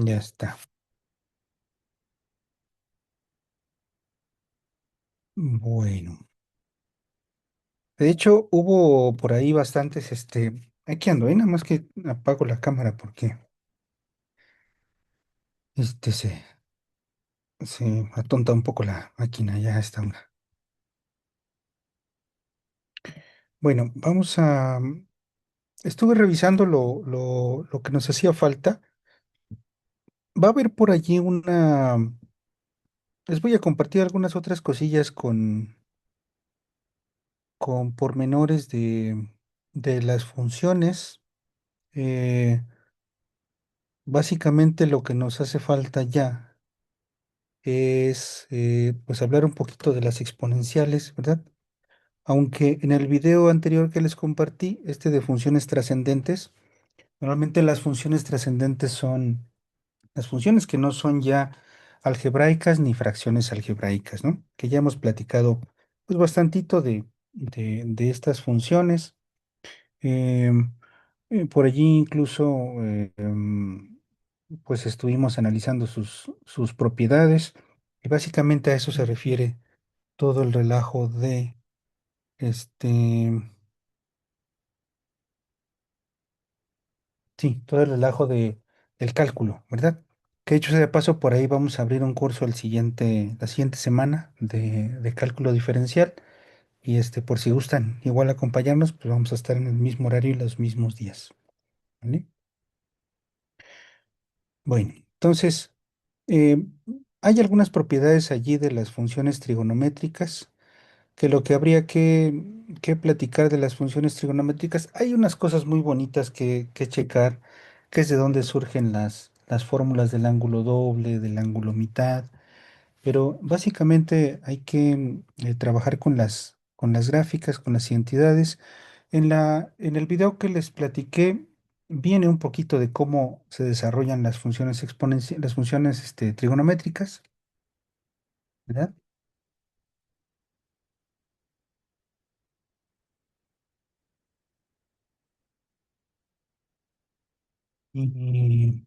Ya está. Bueno. De hecho, hubo por ahí bastantes, aquí ando, nada más que apago la cámara porque este se atonta un poco la máquina, ya está una. Bueno, estuve revisando lo que nos hacía falta. Va a haber por allí les voy a compartir algunas otras cosillas con pormenores de las funciones. Eh, Básicamente lo que nos hace falta ya es pues hablar un poquito de las exponenciales, ¿verdad? Aunque en el video anterior que les compartí, de funciones trascendentes, normalmente las funciones trascendentes son las funciones que no son ya algebraicas ni fracciones algebraicas, ¿no? Que ya hemos platicado pues bastantito de estas funciones. Em, por allí incluso pues estuvimos analizando sus propiedades y básicamente a eso se refiere todo el relajo de este, sí, todo el relajo del cálculo, ¿verdad? Que dicho sea de paso, por ahí vamos a abrir un curso la siguiente semana de cálculo diferencial y por si gustan igual acompañarnos, pues vamos a estar en el mismo horario y los mismos días, ¿vale? Bueno, entonces, eh, hay algunas propiedades allí de las funciones trigonométricas, que lo que habría que platicar de las funciones trigonométricas, hay unas cosas muy bonitas que checar, que es de dónde surgen las fórmulas del ángulo doble, del ángulo mitad, pero básicamente hay que trabajar con las gráficas, con las identidades. En el video que les platiqué, viene un poquito de cómo se desarrollan las funciones las funciones trigonométricas, ¿verdad? Y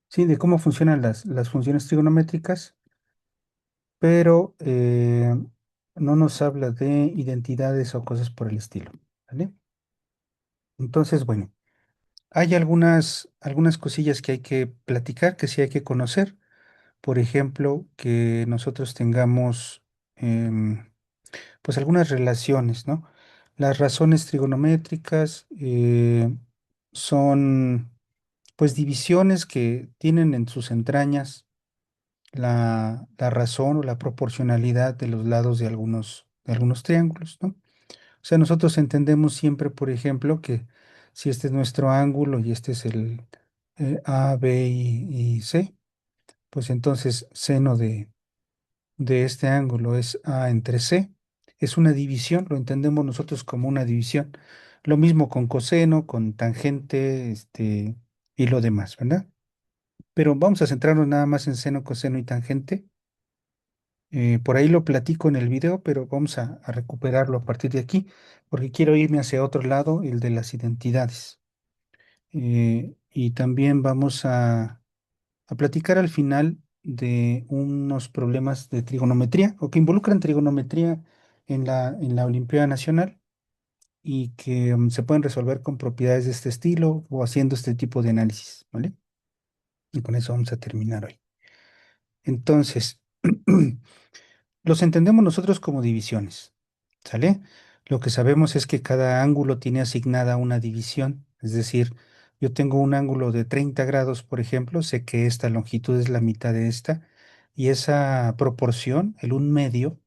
sí, de cómo funcionan las funciones trigonométricas, pero no nos habla de identidades o cosas por el estilo, ¿vale? Entonces, bueno, hay algunas cosillas que hay que platicar, que sí hay que conocer. Por ejemplo, que nosotros tengamos pues algunas relaciones, ¿no? Las razones trigonométricas son pues divisiones que tienen en sus entrañas la razón o la proporcionalidad de los lados de algunos triángulos, ¿no? O sea, nosotros entendemos siempre, por ejemplo, que si este es nuestro ángulo y este es el A, B y C, pues entonces seno de este ángulo es A entre C. Es una división, lo entendemos nosotros como una división. Lo mismo con coseno, con tangente, y lo demás, ¿verdad? Pero vamos a centrarnos nada más en seno, coseno y tangente. Por ahí lo platico en el video, pero vamos a recuperarlo a partir de aquí, porque quiero irme hacia otro lado, el de las identidades. Y también a platicar al final de unos problemas de trigonometría o que involucran trigonometría en la Olimpiada Nacional y que se pueden resolver con propiedades de este estilo o haciendo este tipo de análisis, ¿vale? Y con eso vamos a terminar hoy. Entonces, los entendemos nosotros como divisiones, ¿sale? Lo que sabemos es que cada ángulo tiene asignada una división, es decir, yo tengo un ángulo de 30 grados, por ejemplo, sé que esta longitud es la mitad de esta, y esa proporción, el un medio,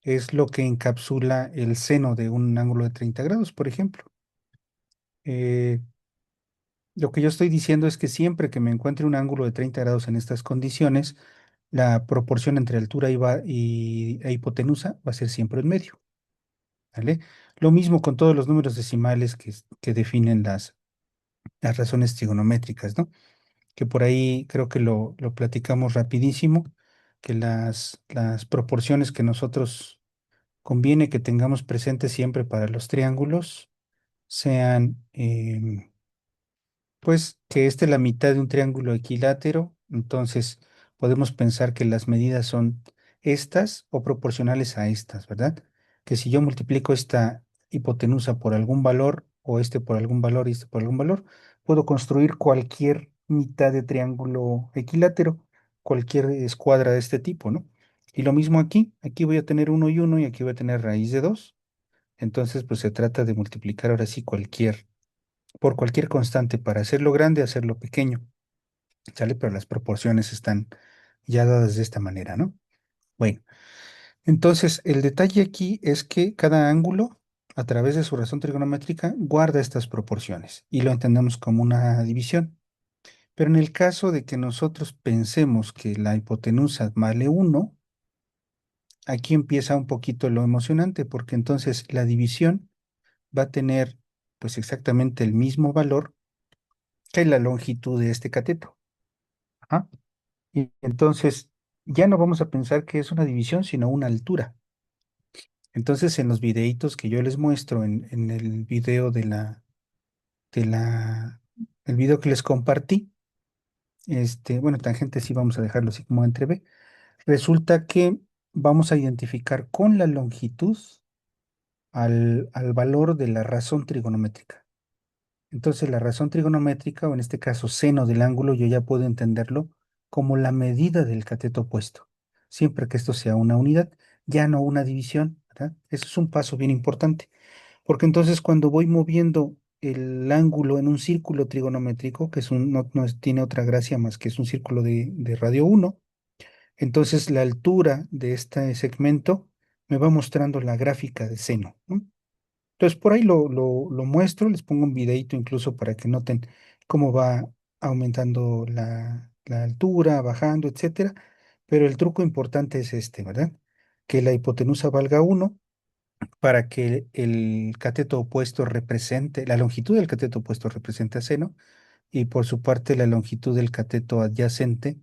es lo que encapsula el seno de un ángulo de 30 grados, por ejemplo. Eh, lo que yo estoy diciendo es que siempre que me encuentre un ángulo de 30 grados en estas condiciones, la proporción entre altura e hipotenusa va a ser siempre el medio, ¿vale? Lo mismo con todos los números decimales que definen las razones trigonométricas, ¿no? Que por ahí creo que lo platicamos rapidísimo, que las proporciones que nosotros conviene que tengamos presentes siempre para los triángulos sean Pues que esta es la mitad de un triángulo equilátero, entonces podemos pensar que las medidas son estas o proporcionales a estas, ¿verdad? Que si yo multiplico esta hipotenusa por algún valor, o este por algún valor y este por algún valor, puedo construir cualquier mitad de triángulo equilátero, cualquier escuadra de este tipo, ¿no? Y lo mismo aquí, aquí voy a tener uno y uno y aquí voy a tener raíz de 2. Entonces, pues se trata de multiplicar ahora sí por cualquier constante para hacerlo grande, hacerlo pequeño, ¿sale? Pero las proporciones están ya dadas de esta manera, ¿no? Bueno, entonces el detalle aquí es que cada ángulo, a través de su razón trigonométrica, guarda estas proporciones y lo entendemos como una división. Pero en el caso de que nosotros pensemos que la hipotenusa vale uno, aquí empieza un poquito lo emocionante, porque entonces la división va a tener pues exactamente el mismo valor que la longitud de este cateto. Ajá. Y entonces ya no vamos a pensar que es una división, sino una altura. Entonces, en los videitos que yo les muestro en el video el video que les compartí, bueno, tangente sí vamos a dejarlo así como entre B. Resulta que vamos a identificar con la longitud al valor de la razón trigonométrica. Entonces, la razón trigonométrica, o en este caso seno del ángulo, yo ya puedo entenderlo como la medida del cateto opuesto, siempre que esto sea una unidad, ya no una división, ¿verdad? Eso es un paso bien importante, porque entonces cuando voy moviendo el ángulo en un círculo trigonométrico, que tiene otra gracia más que es un círculo de radio uno, entonces la altura de este segmento me va mostrando la gráfica de seno, ¿no? Entonces, por ahí lo muestro, les pongo un videito incluso para que noten cómo va aumentando la altura, bajando, etcétera. Pero el truco importante es este, ¿verdad? Que la hipotenusa valga uno para que el cateto opuesto represente, la longitud del cateto opuesto represente a seno y por su parte la longitud del cateto adyacente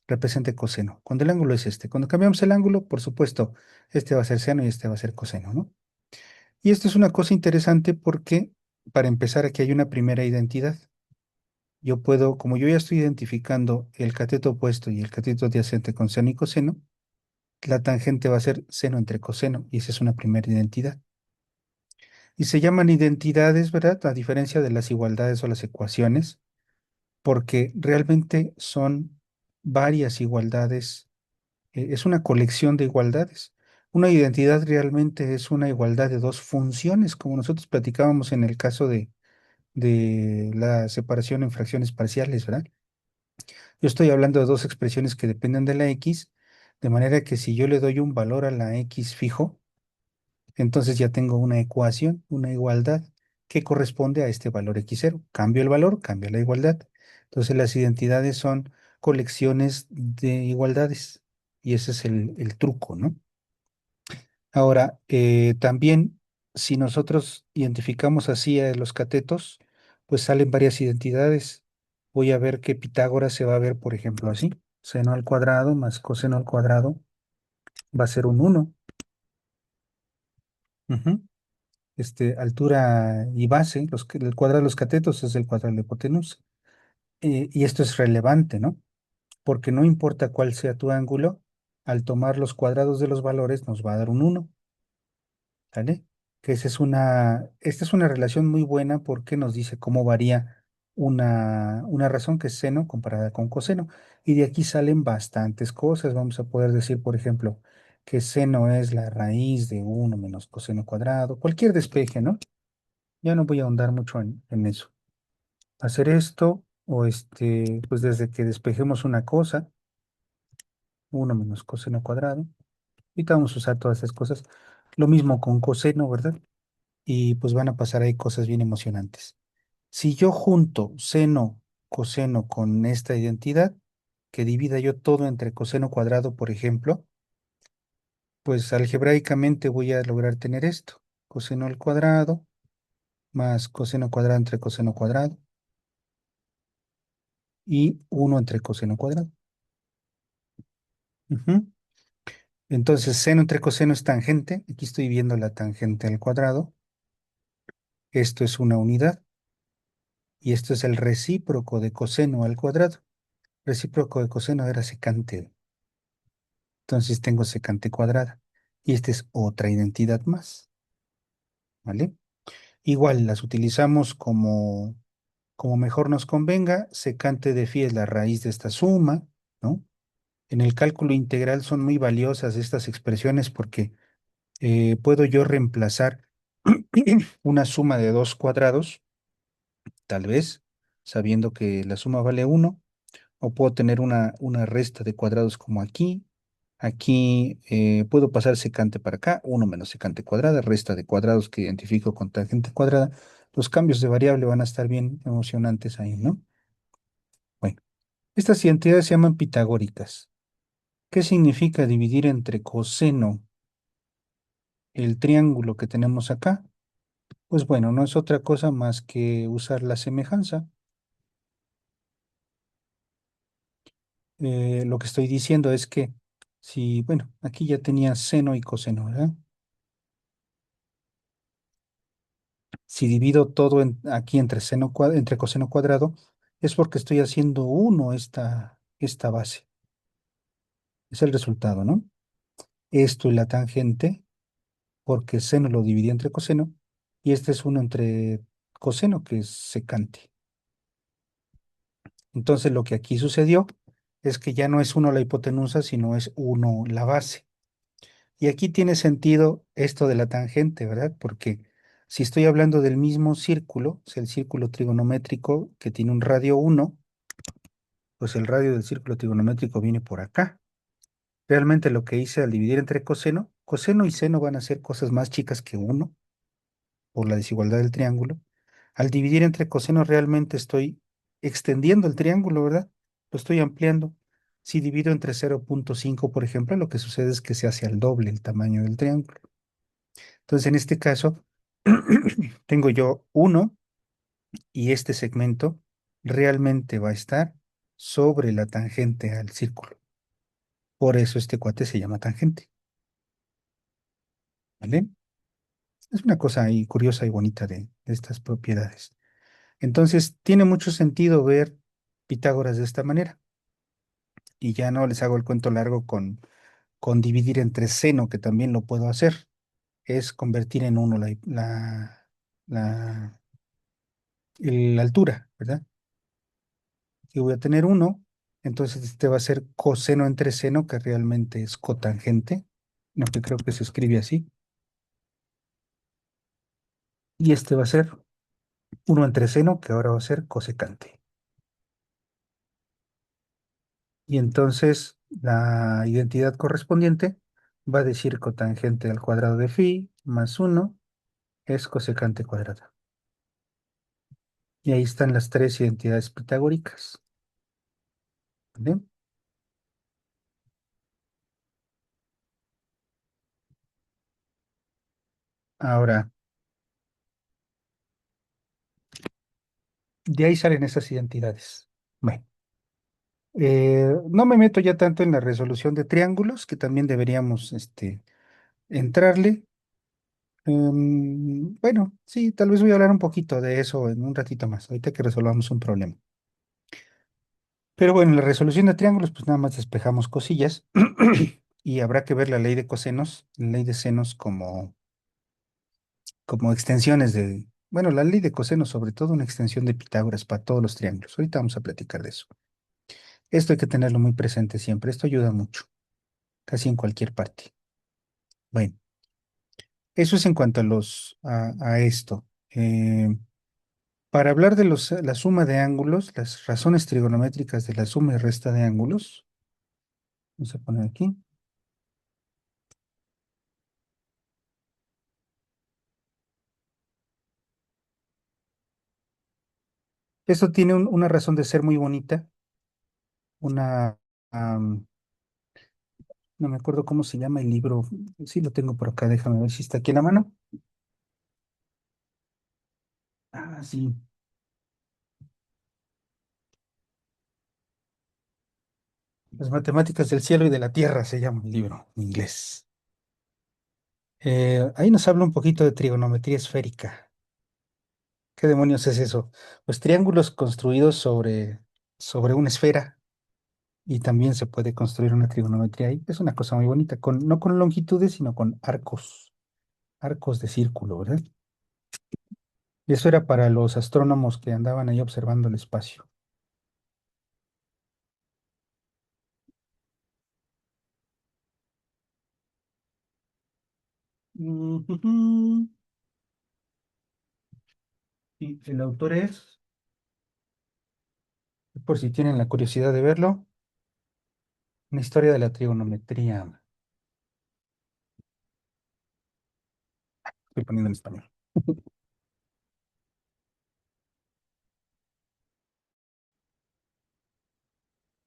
represente coseno. Cuando el ángulo es este. Cuando cambiamos el ángulo, por supuesto, este va a ser seno y este va a ser coseno, ¿no? Y esto es una cosa interesante porque, para empezar, aquí hay una primera identidad. Yo puedo, como yo ya estoy identificando el cateto opuesto y el cateto adyacente con seno y coseno, la tangente va a ser seno entre coseno, y esa es una primera identidad. Y se llaman identidades, ¿verdad? A diferencia de las igualdades o las ecuaciones, porque realmente son varias igualdades, es una colección de igualdades. Una identidad realmente es una igualdad de dos funciones, como nosotros platicábamos en el caso de la separación en fracciones parciales, ¿verdad? Yo estoy hablando de dos expresiones que dependen de la x, de manera que si yo le doy un valor a la x fijo, entonces ya tengo una ecuación, una igualdad que corresponde a este valor x0. Cambio el valor, cambia la igualdad. Entonces las identidades son colecciones de igualdades y ese es el truco, ¿no? Ahora, también, si nosotros identificamos así a los catetos, pues salen varias identidades. Voy a ver que Pitágoras se va a ver, por ejemplo, así. Seno al cuadrado más coseno al cuadrado va a ser un uno. Ujú. Altura y base, el cuadrado de los catetos es el cuadrado de la hipotenusa. Y esto es relevante, ¿no? Porque no importa cuál sea tu ángulo, al tomar los cuadrados de los valores nos va a dar un uno. ¿Sale? Que esta es una relación muy buena porque nos dice cómo varía una razón que es seno comparada con coseno. Y de aquí salen bastantes cosas. Vamos a poder decir, por ejemplo, que seno es la raíz de uno menos coseno cuadrado, cualquier despeje, ¿no? Ya no voy a ahondar mucho en eso. Hacer esto, o pues desde que despejemos una cosa, uno menos coseno cuadrado. Ahorita vamos a usar todas esas cosas. Lo mismo con coseno, ¿verdad? Y pues van a pasar ahí cosas bien emocionantes. Si yo junto seno, coseno con esta identidad, que divida yo todo entre coseno cuadrado, por ejemplo, pues algebraicamente voy a lograr tener esto. Coseno al cuadrado más coseno cuadrado entre coseno cuadrado y uno entre coseno cuadrado. Ujú. Entonces, seno entre coseno es tangente. Aquí estoy viendo la tangente al cuadrado. Esto es una unidad. y esto es el recíproco de coseno al cuadrado. Recíproco de coseno era secante. Entonces tengo secante cuadrada. Y esta es otra identidad más, ¿vale? Igual las utilizamos como mejor nos convenga. Secante de phi es la raíz de esta suma, ¿no? En el cálculo integral son muy valiosas estas expresiones porque puedo yo reemplazar una suma de dos cuadrados, tal vez, sabiendo que la suma vale uno, o puedo tener una resta de cuadrados como aquí. Aquí puedo pasar secante para acá, uno menos secante cuadrada, resta de cuadrados que identifico con tangente cuadrada. Los cambios de variable van a estar bien emocionantes ahí, ¿no? Bueno, estas identidades se llaman pitagóricas. ¿Qué significa dividir entre coseno el triángulo que tenemos acá? Pues bueno, no es otra cosa más que usar la semejanza. Lo que estoy diciendo es que si, bueno, aquí ya tenía seno y coseno, ¿verdad? Si divido todo aquí entre entre coseno cuadrado, es porque estoy haciendo uno esta base. Es el resultado, ¿no? Esto y la tangente, porque seno lo dividí entre coseno, y este es uno entre coseno, que es secante. Entonces lo que aquí sucedió es que ya no es uno la hipotenusa, sino es uno la base. Y aquí tiene sentido esto de la tangente, ¿verdad? Porque si estoy hablando del mismo círculo, es el círculo trigonométrico que tiene un radio uno, pues el radio del círculo trigonométrico viene por acá. Realmente lo que hice al dividir entre coseno, coseno y seno van a ser cosas más chicas que uno por la desigualdad del triángulo. Al dividir entre coseno realmente estoy extendiendo el triángulo, ¿verdad? Lo estoy ampliando. Si divido entre 0,5, por ejemplo, lo que sucede es que se hace al doble el tamaño del triángulo. Entonces, en este caso, tengo yo uno y este segmento realmente va a estar sobre la tangente al círculo. Por eso este cuate se llama tangente, ¿vale? Es una cosa ahí curiosa y bonita de estas propiedades. Entonces, tiene mucho sentido ver Pitágoras de esta manera. Y ya no les hago el cuento largo con dividir entre seno, que también lo puedo hacer. Es convertir en uno la, la altura, ¿verdad? Y voy a tener uno, entonces este va a ser coseno entre seno, que realmente es cotangente, no que creo que se escribe así. Y este va a ser uno entre seno, que ahora va a ser cosecante. Y entonces la identidad correspondiente va a decir cotangente al cuadrado de phi más uno es cosecante cuadrado. Y ahí están las tres identidades pitagóricas. ¿Vale? Ahora, de ahí salen esas identidades. Bueno, no me meto ya tanto en la resolución de triángulos, que también deberíamos entrarle. Bueno, sí, tal vez voy a hablar un poquito de eso en un ratito más, ahorita que resolvamos un problema. Pero bueno, en la resolución de triángulos, pues nada más despejamos cosillas y habrá que ver la ley de cosenos, la ley de senos como extensiones bueno, la ley de cosenos, sobre todo una extensión de Pitágoras para todos los triángulos. Ahorita vamos a platicar de eso. Esto hay que tenerlo muy presente siempre. Esto ayuda mucho, casi en cualquier parte. Bueno, eso es en cuanto a esto. Para hablar de la suma de ángulos, las razones trigonométricas de la suma y resta de ángulos, vamos a poner aquí. Esto tiene una razón de ser muy bonita, una, am, no me acuerdo cómo se llama el libro, sí lo tengo por acá, déjame ver si está aquí en la mano. Ah, sí, Las matemáticas del cielo y de la tierra se llama el libro en inglés. Ahí nos habla un poquito de trigonometría esférica. ¿Qué demonios es eso? Pues triángulos construidos sobre una esfera y también se puede construir una trigonometría ahí. Es una cosa muy bonita, no con longitudes, sino con arcos de círculo, ¿verdad? Y eso era para los astrónomos que andaban ahí observando el espacio. Ujujú. Y el autor es, por si tienen la curiosidad de verlo, una historia de la trigonometría. Estoy poniendo en español.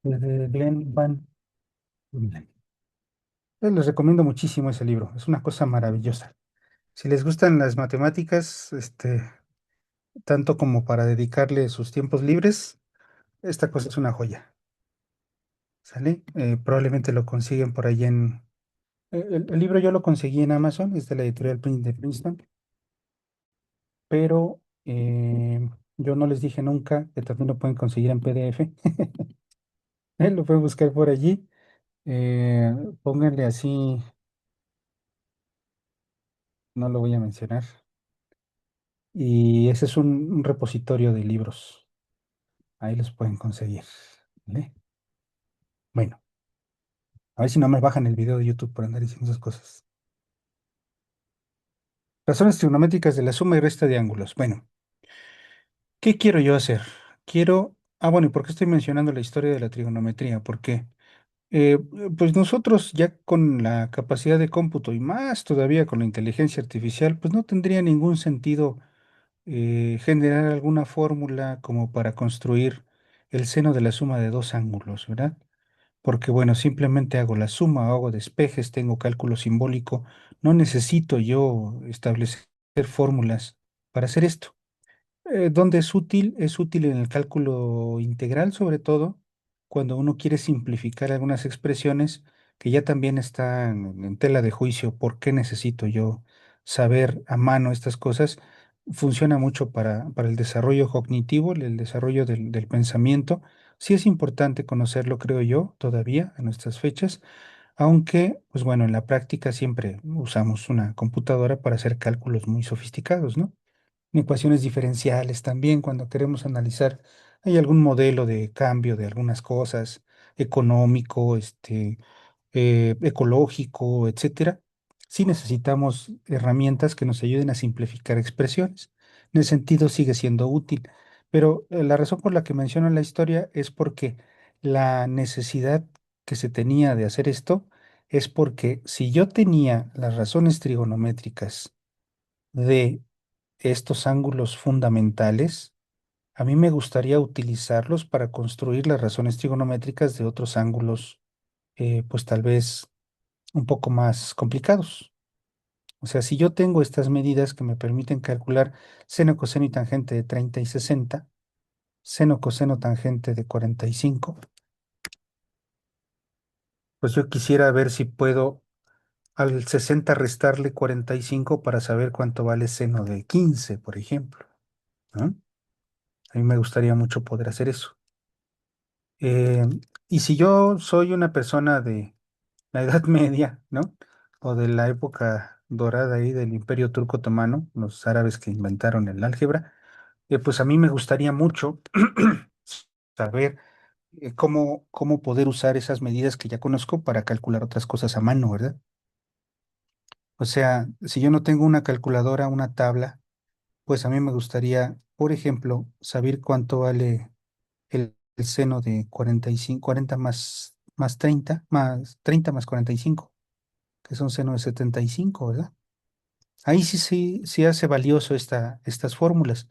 Es de Glenn Van Uylen. Les recomiendo muchísimo ese libro. Es una cosa maravillosa. Si les gustan las matemáticas, tanto como para dedicarle sus tiempos libres, esta cosa es una joya. ¿Sale? Probablemente lo consiguen por ahí en... el libro yo lo conseguí en Amazon, es de la editorial de Princeton, pero yo no les dije nunca que también lo pueden conseguir en PDF. Lo pueden buscar por allí. Eh, Pónganle así, no lo voy a mencionar. Y ese es un repositorio de libros. Ahí los pueden conseguir. ¿Vale? Bueno, a ver si no me bajan el video de YouTube por andar diciendo esas cosas. Razones trigonométricas de la suma y resta de ángulos. Bueno, ¿qué quiero yo hacer? Quiero... Ah, bueno, ¿y por qué estoy mencionando la historia de la trigonometría? Porque, pues nosotros ya con la capacidad de cómputo y más todavía con la inteligencia artificial, pues no tendría ningún sentido generar alguna fórmula como para construir el seno de la suma de dos ángulos, ¿verdad? Porque, bueno, simplemente hago la suma, hago despejes, tengo cálculo simbólico, no necesito yo establecer fórmulas para hacer esto. ¿Dónde es útil? Es útil en el cálculo integral, sobre todo cuando uno quiere simplificar algunas expresiones que ya también están en tela de juicio. ¿Por qué necesito yo saber a mano estas cosas? Funciona mucho para el desarrollo cognitivo, el desarrollo del pensamiento. Sí es importante conocerlo, creo yo, todavía a nuestras fechas, aunque, pues bueno, en la práctica siempre usamos una computadora para hacer cálculos muy sofisticados, ¿no? Ecuaciones diferenciales también cuando queremos analizar, hay algún modelo de cambio de algunas cosas, económico, ecológico, etcétera. Sí necesitamos herramientas que nos ayuden a simplificar expresiones. En ese sentido sigue siendo útil, pero la razón por la que menciono la historia es porque la necesidad que se tenía de hacer esto es porque si yo tenía las razones trigonométricas de estos ángulos fundamentales, a mí me gustaría utilizarlos para construir las razones trigonométricas de otros ángulos, pues tal vez un poco más complicados. O sea, si yo tengo estas medidas que me permiten calcular seno, coseno y tangente de 30 y 60, seno, coseno, tangente de 45, pues yo quisiera ver si puedo al 60 restarle 45 para saber cuánto vale seno de 15, por ejemplo, ¿no? A mí me gustaría mucho poder hacer eso. Eh, y si yo soy una persona de la Edad Media, ¿no? O de la época dorada ahí del Imperio Turco Otomano, los árabes que inventaron el álgebra, pues a mí me gustaría mucho saber cómo poder usar esas medidas que ya conozco para calcular otras cosas a mano, ¿verdad? O sea, si yo no tengo una calculadora, una tabla, pues a mí me gustaría, por ejemplo, saber cuánto vale el seno de 45, 40 más 30 más 45, que es un seno de 75, ¿verdad? Ahí sí hace valioso estas fórmulas.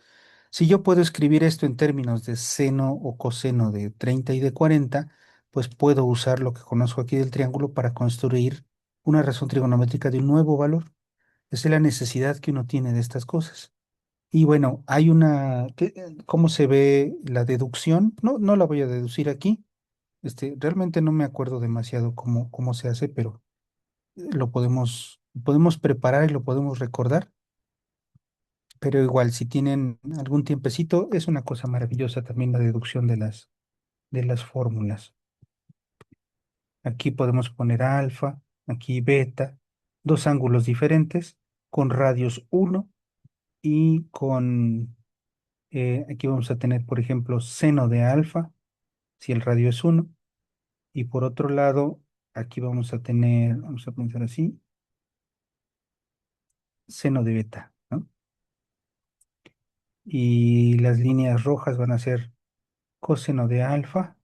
Si yo puedo escribir esto en términos de seno o coseno de 30 y de 40, pues puedo usar lo que conozco aquí del triángulo para construir una razón trigonométrica de un nuevo valor. Esa es la necesidad que uno tiene de estas cosas. Y bueno, hay ¿cómo se ve la deducción? No, no la voy a deducir aquí. Realmente no me acuerdo demasiado cómo se hace, pero lo podemos preparar y lo podemos recordar. Pero igual, si tienen algún tiempecito, es una cosa maravillosa también la deducción de las fórmulas. Aquí podemos poner alfa, aquí beta, dos ángulos diferentes con radios uno y con, aquí vamos a tener, por ejemplo, seno de alfa, si el radio es uno. Y por otro lado, aquí vamos a tener, vamos a pensar así, seno de beta, ¿no? Y las líneas rojas van a ser coseno de alfa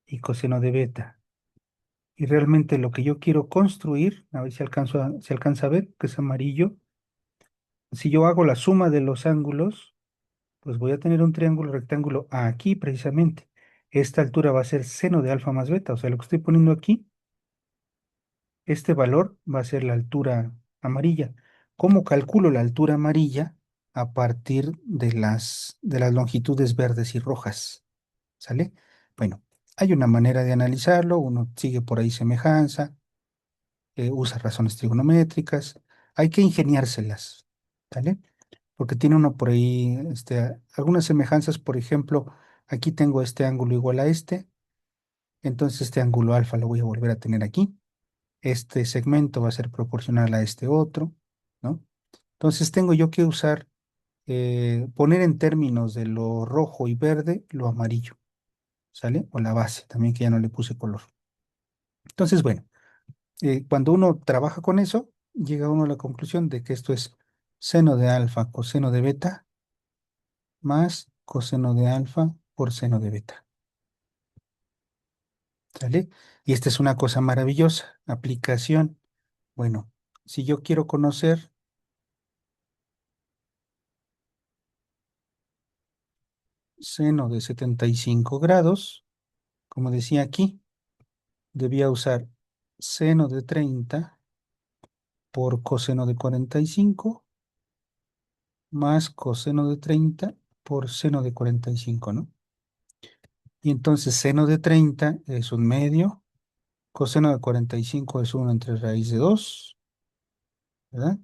y coseno de beta. Y realmente lo que yo quiero construir, a ver si si alcanza a ver, que es amarillo, si yo hago la suma de los ángulos, pues voy a tener un triángulo rectángulo aquí precisamente. Esta altura va a ser seno de alfa más beta, o sea, lo que estoy poniendo aquí, este valor va a ser la altura amarilla. ¿Cómo calculo la altura amarilla? A partir de las longitudes verdes y rojas. ¿Sale? Bueno, hay una manera de analizarlo, uno sigue por ahí semejanza, usa razones trigonométricas, hay que ingeniárselas, ¿sale? Porque tiene uno por ahí algunas semejanzas, por ejemplo, aquí tengo este ángulo igual a este, entonces este ángulo alfa lo voy a volver a tener aquí, este segmento va a ser proporcional a este otro, ¿no? Entonces tengo yo que usar, poner en términos de lo rojo y verde lo amarillo, ¿sale? O la base, también que ya no le puse color. Entonces, bueno, cuando uno trabaja con eso, llega uno a la conclusión de que esto es seno de alfa coseno de beta más coseno de alfa por seno de beta. ¿Sale? Y esta es una cosa maravillosa. Aplicación. Bueno, si yo quiero conocer seno de 75 grados, como decía aquí, debía usar seno de 30 por coseno de 45 más coseno de 30 por seno de 45, ¿no? Y entonces seno de 30 es un medio, coseno de 45 es uno entre raíz de 2, ¿verdad?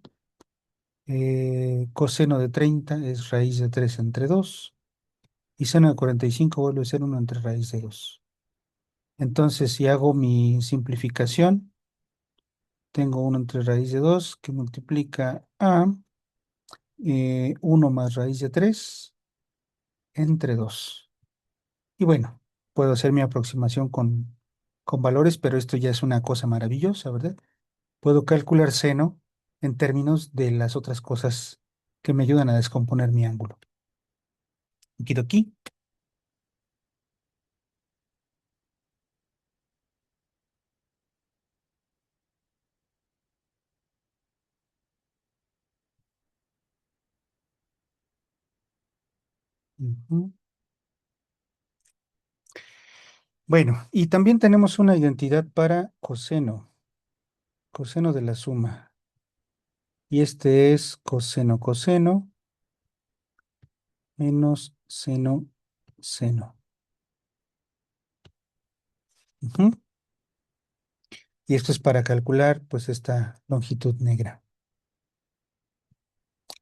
Coseno de 30 es raíz de 3 entre 2 y seno de 45 vuelve a ser uno entre raíz de 2. Entonces, si hago mi simplificación, tengo uno entre raíz de 2 que multiplica a 1 más raíz de 3 entre 2. Y bueno, puedo hacer mi aproximación con valores, pero esto ya es una cosa maravillosa, ¿verdad? Puedo calcular seno en términos de las otras cosas que me ayudan a descomponer mi ángulo. Aquí. Ujú. Bueno, y también tenemos una identidad para coseno, coseno de la suma. Y este es coseno coseno menos seno seno. Ujú. Y esto es para calcular pues esta longitud negra.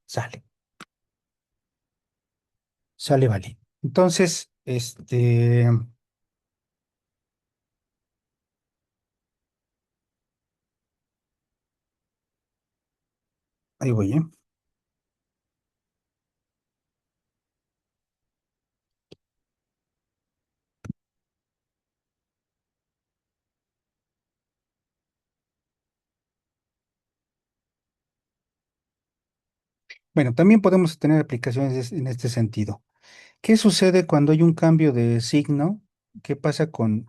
Sale, sale, vale. Entonces, ahí voy, ¿eh? Bueno, también podemos tener aplicaciones en este sentido. ¿Qué sucede cuando hay un cambio de signo? ¿Qué pasa con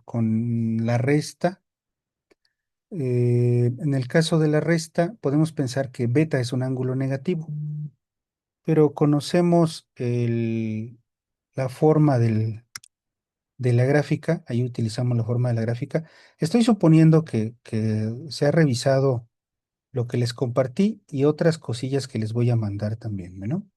la resta? En el caso de la resta, podemos pensar que beta es un ángulo negativo, pero conocemos la forma de la gráfica, ahí utilizamos la forma de la gráfica. Estoy suponiendo que se ha revisado lo que les compartí y otras cosillas que les voy a mandar también, ¿no?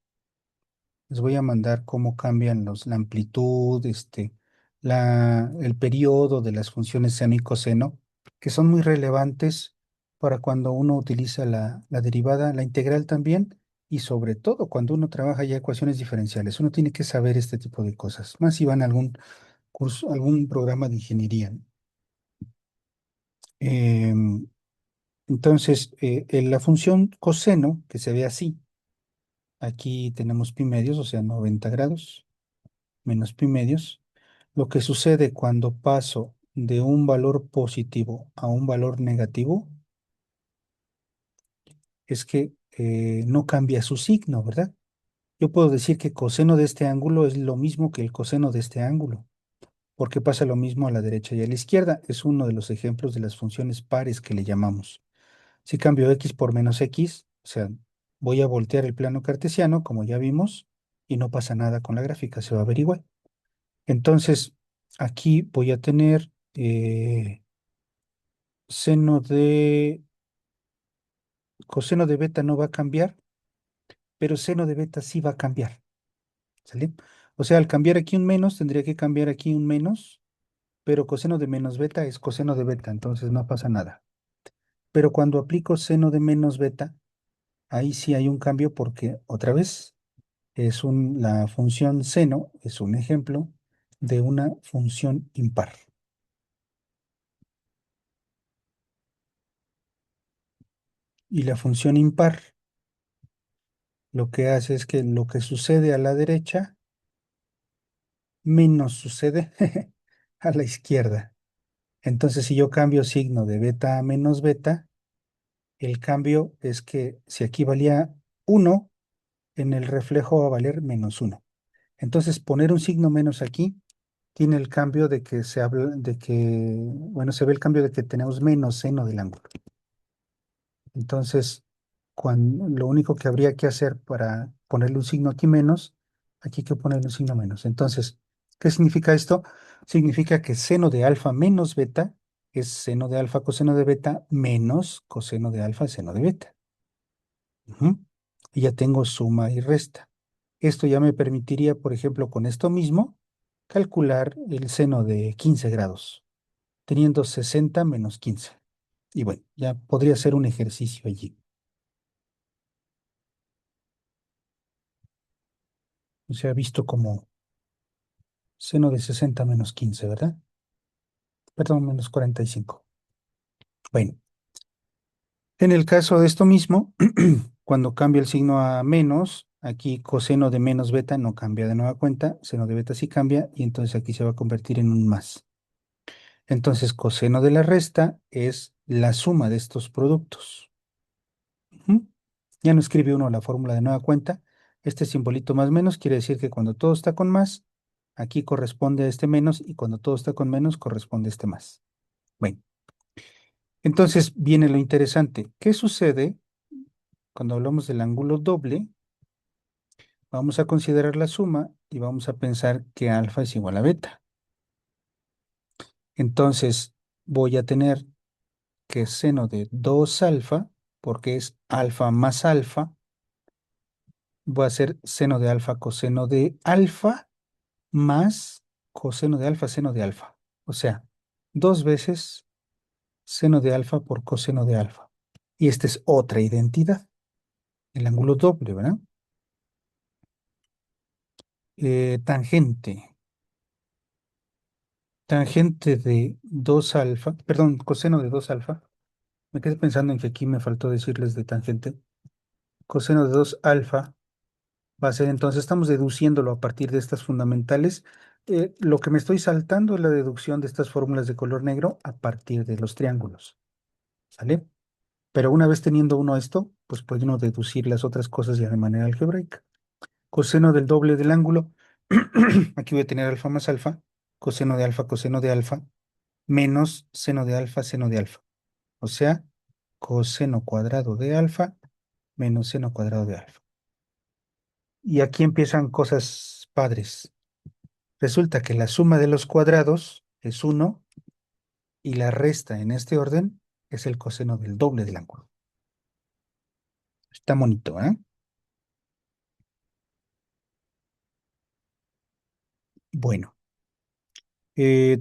Les voy a mandar cómo cambian la amplitud, el periodo de las funciones seno y coseno, que son muy relevantes para cuando uno utiliza la derivada, la integral también, Y sobre todo cuando uno trabaja ya ecuaciones diferenciales, uno tiene que saber este tipo de cosas, más si van a algún curso, algún programa de ingeniería. Em, entonces, en la función coseno, que se ve así, aquí tenemos pi medios, o sea, 90 grados menos pi medios. Lo que sucede cuando paso de un valor positivo a un valor negativo es que no cambia su signo, ¿verdad? Yo puedo decir que coseno de este ángulo es lo mismo que el coseno de este ángulo, porque pasa lo mismo a la derecha y a la izquierda. Es uno de los ejemplos de las funciones pares que le llamamos. Si cambio x por menos x, o sea, voy a voltear el plano cartesiano, como ya vimos, y no pasa nada con la gráfica, se va a ver igual. Entonces, aquí voy a tener seno de, coseno de beta no va a cambiar, pero seno de beta sí va a cambiar, ¿sale? O sea, al cambiar aquí un menos, tendría que cambiar aquí un menos, pero coseno de menos beta es coseno de beta, entonces no pasa nada. Pero cuando aplico seno de menos beta, ahí sí hay un cambio porque otra vez la función seno es un ejemplo de una función impar. Y la función impar lo que hace es que lo que sucede a la derecha menos sucede a la izquierda. Entonces, si yo cambio signo de beta a menos beta, el cambio es que si aquí valía 1, en el reflejo va a valer menos 1. Entonces, poner un signo menos aquí tiene el cambio de que se habla de que, bueno, se ve el cambio de que tenemos menos seno del ángulo. Entonces, lo único que habría que hacer para ponerle un signo aquí menos, aquí hay que ponerle un signo menos. Entonces, ¿qué significa esto? Significa que seno de alfa menos beta es seno de alfa coseno de beta menos coseno de alfa seno de beta. Ujú. Y ya tengo suma y resta. Esto ya me permitiría, por ejemplo, con esto mismo, calcular el seno de 15 grados, teniendo 60 menos 15. Y bueno, ya podría ser un ejercicio allí. O sea, visto como seno de 60 menos 15, ¿verdad? Perdón, menos 45. Bueno, en el caso de esto mismo, cuando cambio el signo a menos, aquí coseno de menos beta no cambia de nueva cuenta, seno de beta sí cambia, y entonces aquí se va a convertir en un más. Entonces, coseno de la resta es la suma de estos productos. Ujú. Ya no escribe uno la fórmula de nueva cuenta. Este simbolito más menos quiere decir que cuando todo está con más, aquí corresponde a este menos, y cuando todo está con menos, corresponde a este más. Bueno, entonces viene lo interesante. ¿Qué sucede cuando hablamos del ángulo doble? Vamos a considerar la suma y vamos a pensar que alfa es igual a beta. Entonces voy a tener que seno de 2 alfa, porque es alfa más alfa, voy a hacer seno de alfa coseno de alfa más coseno de alfa seno de alfa. O sea, dos veces seno de alfa por coseno de alfa. Y esta es otra identidad, el ángulo doble, ¿verdad? Tangente. Tangente de 2 alfa, perdón, coseno de 2 alfa. Me quedé pensando en que aquí me faltó decirles de tangente. Coseno de 2 alfa va a ser, entonces, estamos deduciéndolo a partir de estas fundamentales. Lo que me estoy saltando es la deducción de estas fórmulas de color negro a partir de los triángulos. ¿Sale? Pero una vez teniendo uno esto, pues puede uno deducir las otras cosas ya de manera algebraica. Coseno del doble del ángulo. Aquí voy a tener alfa más alfa, coseno de alfa, menos seno de alfa. O sea, coseno cuadrado de alfa menos seno cuadrado de alfa. Y aquí empiezan cosas padres. Resulta que la suma de los cuadrados es 1 y la resta en este orden es el coseno del doble del ángulo. Está bonito, ¿eh? Bueno,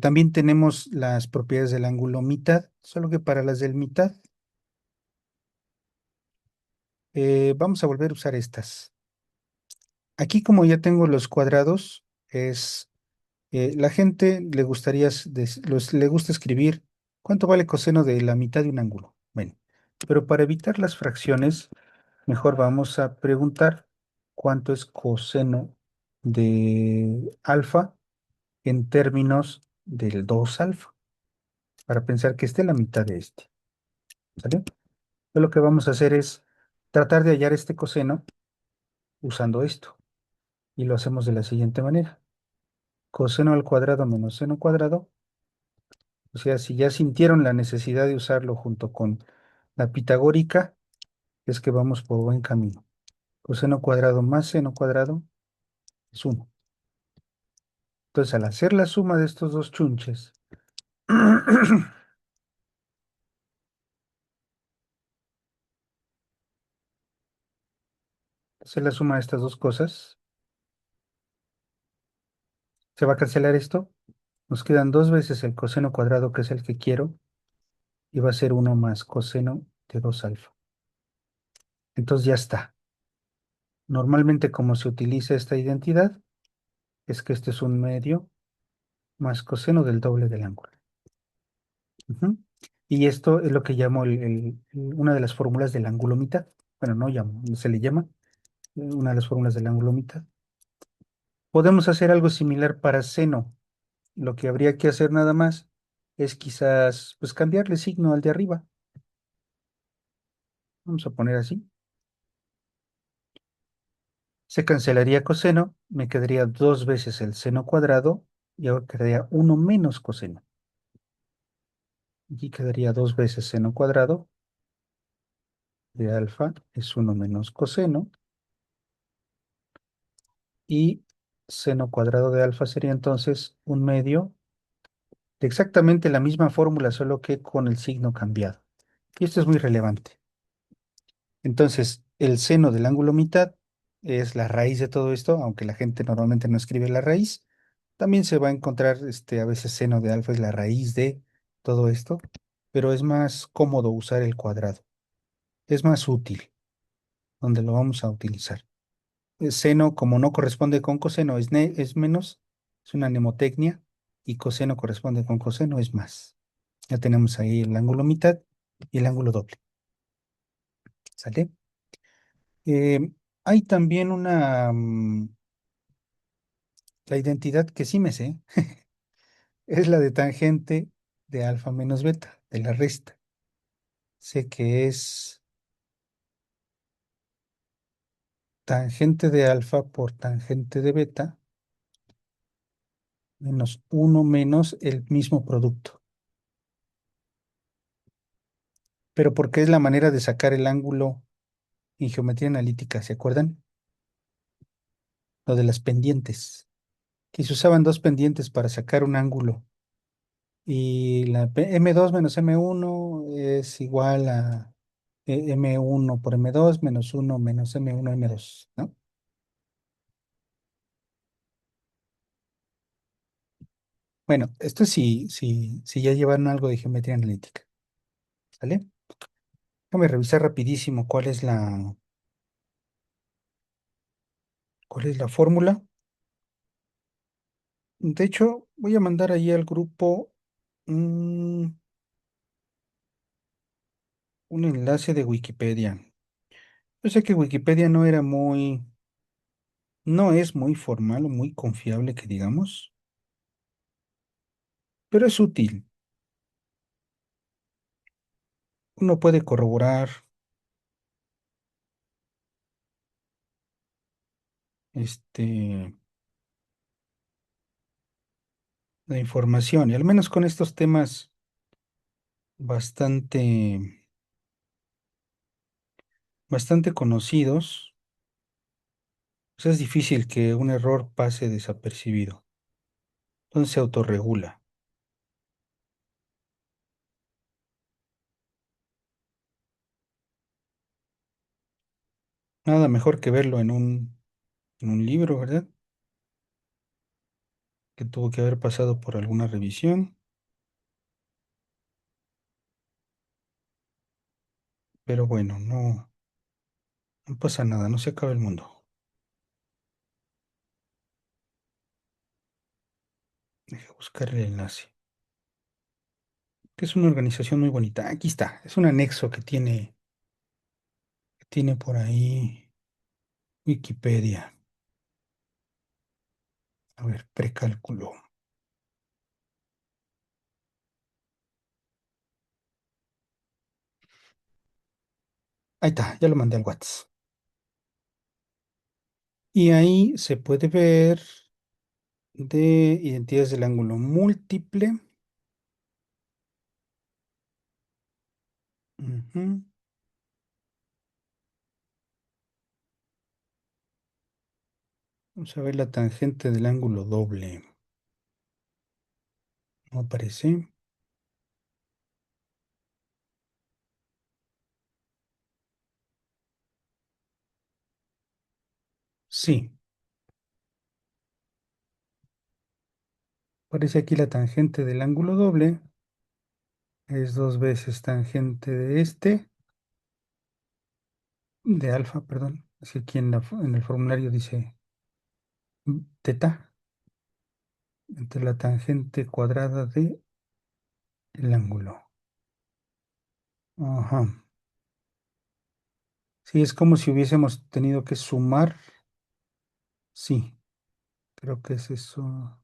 también tenemos las propiedades del ángulo mitad, solo que para las del mitad Vamos a volver a usar estas. Aquí como ya tengo los cuadrados, es la gente le gustaría, le gusta escribir cuánto vale coseno de la mitad de un ángulo. Bueno, pero para evitar las fracciones, mejor vamos a preguntar cuánto es coseno de alfa en términos del 2 alfa, para pensar que esté la mitad de este. ¿Sale? Entonces, lo que vamos a hacer es tratar de hallar este coseno usando esto. Y lo hacemos de la siguiente manera. Coseno al cuadrado menos seno cuadrado. O sea, si ya sintieron la necesidad de usarlo junto con la pitagórica, es que vamos por buen camino. Coseno cuadrado más seno cuadrado es 1. Entonces, al hacer la suma de estos dos chunches, hacer la suma de estas dos cosas, se va a cancelar esto. Nos quedan dos veces el coseno cuadrado, que es el que quiero, y va a ser 1 más coseno de 2 alfa. Entonces ya está. Normalmente, como se utiliza esta identidad, es que este es un medio más coseno del doble del ángulo. Ujú. Y esto es lo que llamo una de las fórmulas del ángulo mitad. Bueno, no llamo, se le llama una de las fórmulas del ángulo mitad. Podemos hacer algo similar para seno. Lo que habría que hacer nada más es quizás pues cambiarle signo al de arriba. Vamos a poner así. Se cancelaría coseno, me quedaría dos veces el seno cuadrado y ahora quedaría uno menos coseno. Aquí quedaría dos veces seno cuadrado de alfa es uno menos coseno y seno cuadrado de alfa sería entonces un medio de exactamente la misma fórmula, solo que con el signo cambiado. Y esto es muy relevante. Entonces, el seno del ángulo mitad es la raíz de todo esto, aunque la gente normalmente no escribe la raíz. También se va a encontrar a veces seno de alfa es la raíz de todo esto, pero es más cómodo usar el cuadrado. Es más útil donde lo vamos a utilizar. Seno, como no corresponde con coseno, es menos, es una mnemotecnia, y coseno corresponde con coseno, es más. Ya tenemos ahí el ángulo mitad y el ángulo doble. ¿Sale? Eh, Hay también la identidad que sí me sé, es la de tangente de alfa menos beta, de la resta. Sé que es tangente de alfa por tangente de beta menos uno menos el mismo producto. Pero porque es la manera de sacar el ángulo en geometría analítica, ¿se acuerdan? Lo de las pendientes, que se usaban dos pendientes para sacar un ángulo. Y M2 menos M1 es igual a M1 por M2 menos uno menos M1 M2, ¿no? Bueno, esto sí ya llevaron algo de geometría analítica, ¿sale? Déjame revisar rapidísimo cuál es la fórmula. De hecho, voy a mandar ahí al grupo mm, un enlace de Wikipedia. Yo sé que Wikipedia no es muy formal o muy confiable, que digamos, pero es útil. Uno puede corroborar este, la información, y al menos con estos temas bastante, bastante conocidos, pues es difícil que un error pase desapercibido. Entonces se autorregula. Nada mejor que verlo en un libro, ¿verdad? Que tuvo que haber pasado por alguna revisión, pero bueno, no. No pasa nada, no se acaba el mundo. Deja buscar el enlace. Que es una organización muy bonita. Aquí está. Es un anexo que tiene por ahí Wikipedia. A ver, precálculo. Ahí está, ya lo mandé al WhatsApp. Y ahí se puede ver de identidades del ángulo múltiple. Ujú. Vamos a ver la tangente del ángulo doble. ¿No aparece? Sí, aparece aquí la tangente del ángulo doble. Es dos veces tangente de este, de alfa, perdón. Es que aquí en el formulario dice teta, entre la tangente cuadrada de el ángulo. Ajá. Sí, es como si hubiésemos tenido que sumar. Sí, creo que es eso.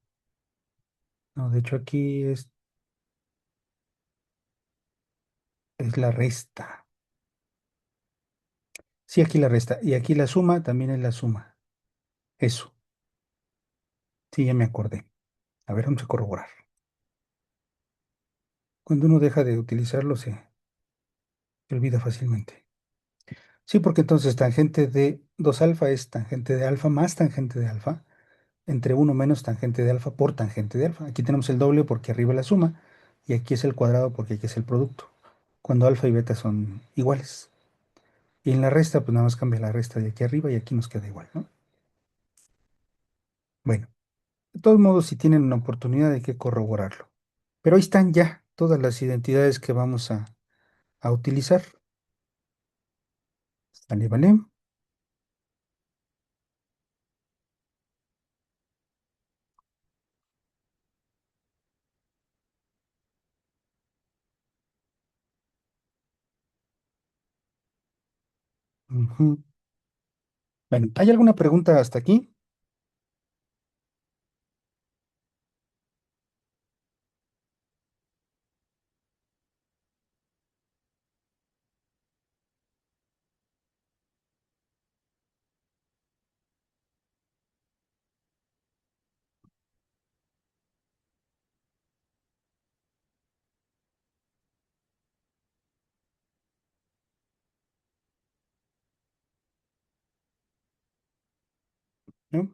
No, de hecho aquí es la resta. Sí, aquí la resta. Y aquí la suma también es la suma. Eso. Sí, ya me acordé. A ver, vamos a corroborar. Cuando uno deja de utilizarlo, se olvida fácilmente. Sí, porque entonces tangente de 2 alfa es tangente de alfa más tangente de alfa, entre uno menos tangente de alfa por tangente de alfa. Aquí tenemos el doble porque arriba es la suma y aquí es el cuadrado porque aquí es el producto. Cuando alfa y beta son iguales. Y en la resta, pues nada más cambia la resta de aquí arriba y aquí nos queda igual, ¿no? Bueno, de todos modos, si tienen una oportunidad hay que corroborarlo. Pero ahí están ya todas las identidades que vamos a utilizar. ¿Vale, vale? Ujú. Bueno, ¿hay alguna pregunta hasta aquí? ¿No?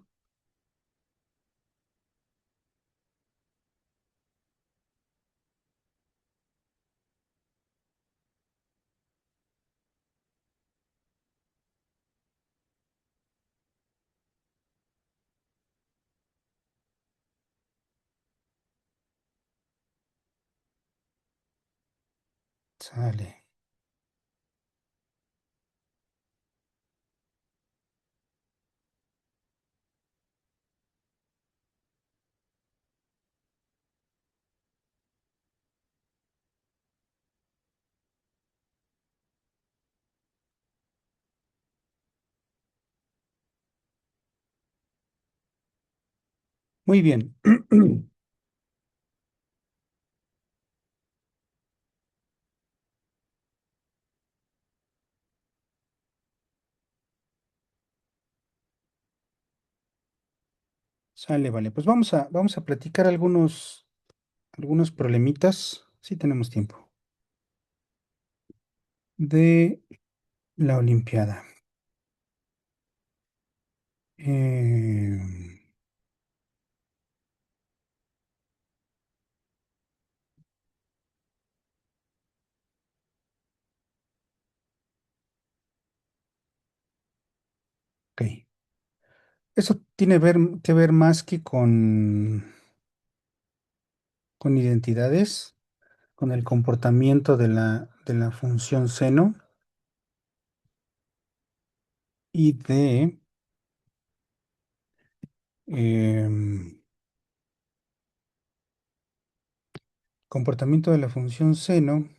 Sale. Muy bien. Sale, vale. Pues vamos a platicar algunos problemitas, si tenemos tiempo, de la Olimpiada. Eh, ok. Eso tiene que ver más que con identidades, con el comportamiento de la función seno. y de em, comportamiento de la función seno,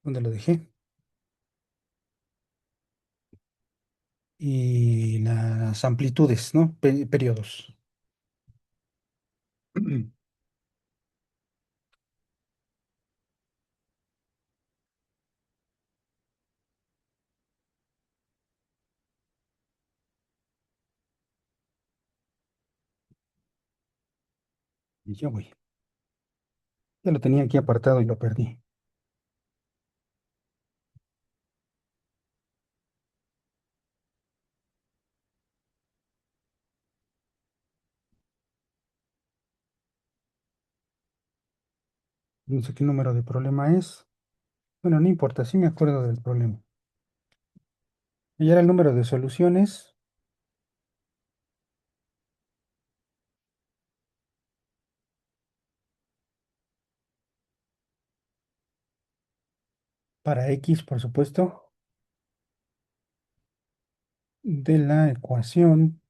¿dónde lo dejé? Y las amplitudes, ¿no? Periodos. Y ya voy. Ya lo tenía aquí apartado y lo perdí. No sé qué número de problema es. Bueno, no importa, sí me acuerdo del problema. Y era el número de soluciones para X, por supuesto, de la ecuación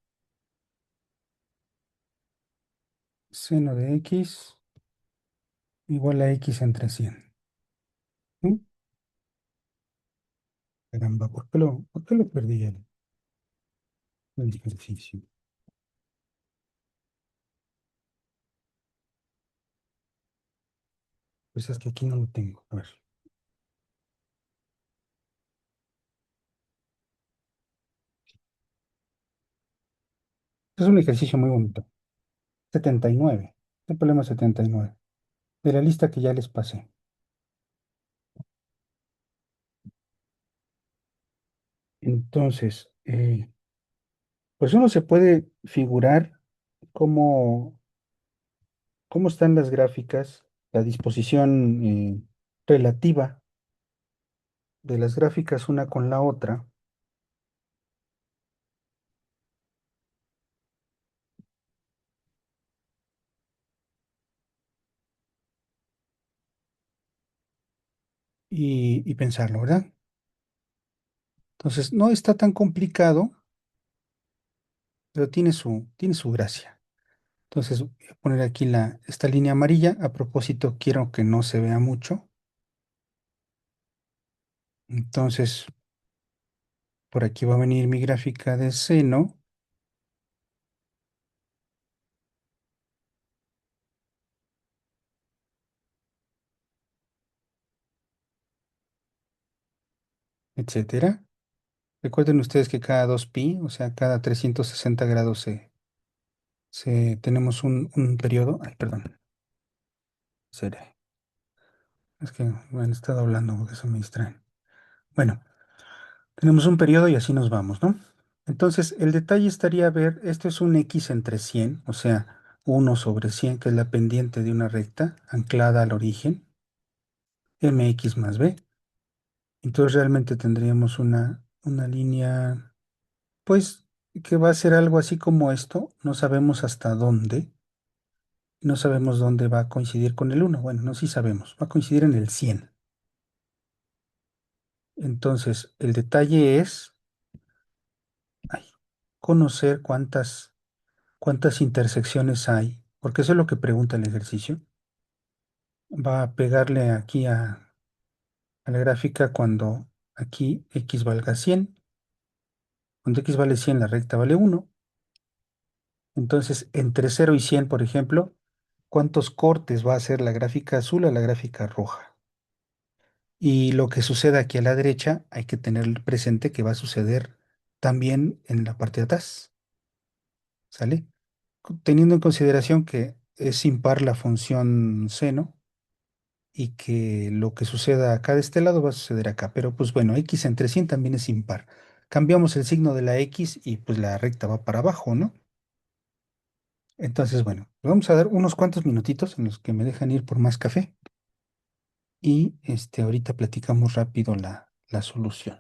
seno de X igual a X entre 100. ¿Mm? Caramba, ¿por qué lo perdí el ejercicio? Pues es que aquí no lo tengo. A ver, es un ejercicio muy bonito. 79. El problema 79. De la lista que ya les pasé. Entonces, pues uno se puede figurar cómo, cómo están las gráficas, la disposición relativa de las gráficas una con la otra, y pensarlo, ¿verdad? Entonces, no está tan complicado, pero tiene su gracia. Entonces, voy a poner aquí esta línea amarilla. A propósito, quiero que no se vea mucho. Entonces, por aquí va a venir mi gráfica de seno, etcétera. Recuerden ustedes que cada 2 pi, o sea, cada 360 grados tenemos un periodo. Ay, perdón. Seré. Es que me han estado hablando porque se me distraen. Bueno, tenemos un periodo y así nos vamos, ¿no? Entonces, el detalle estaría ver, esto es un x entre 100, o sea, 1/100, que es la pendiente de una recta anclada al origen, mx más b. Entonces, realmente tendríamos una línea, pues, que va a ser algo así como esto. No sabemos hasta dónde, no sabemos dónde va a coincidir con el 1. Bueno, no, sí sabemos, va a coincidir en el 100. Entonces, el detalle es ay, conocer cuántas intersecciones hay, porque eso es lo que pregunta el ejercicio. Va a pegarle aquí a la gráfica cuando aquí x valga 100. Cuando x vale 100, la recta vale 1. Entonces, entre 0 y 100, por ejemplo, ¿cuántos cortes va a hacer la gráfica azul a la gráfica roja? Y lo que suceda aquí a la derecha, hay que tener presente que va a suceder también en la parte de atrás, ¿sale? Teniendo en consideración que es impar la función seno y que lo que suceda acá de este lado va a suceder acá, pero pues bueno, x entre 100 también es impar. Cambiamos el signo de la x y pues la recta va para abajo, ¿no? Entonces, bueno, vamos a dar unos cuantos minutitos en los que me dejan ir por más café y ahorita platicamos rápido la solución.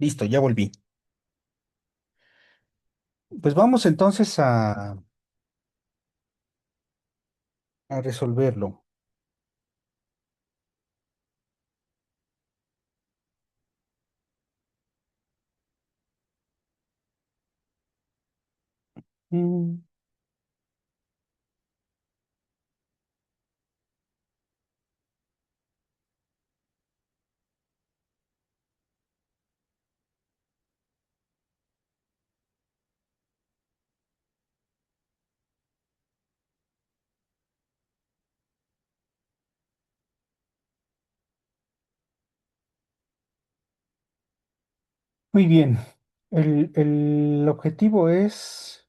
Listo, ya volví. Pues vamos entonces a resolverlo. Mm, Muy bien. El objetivo es,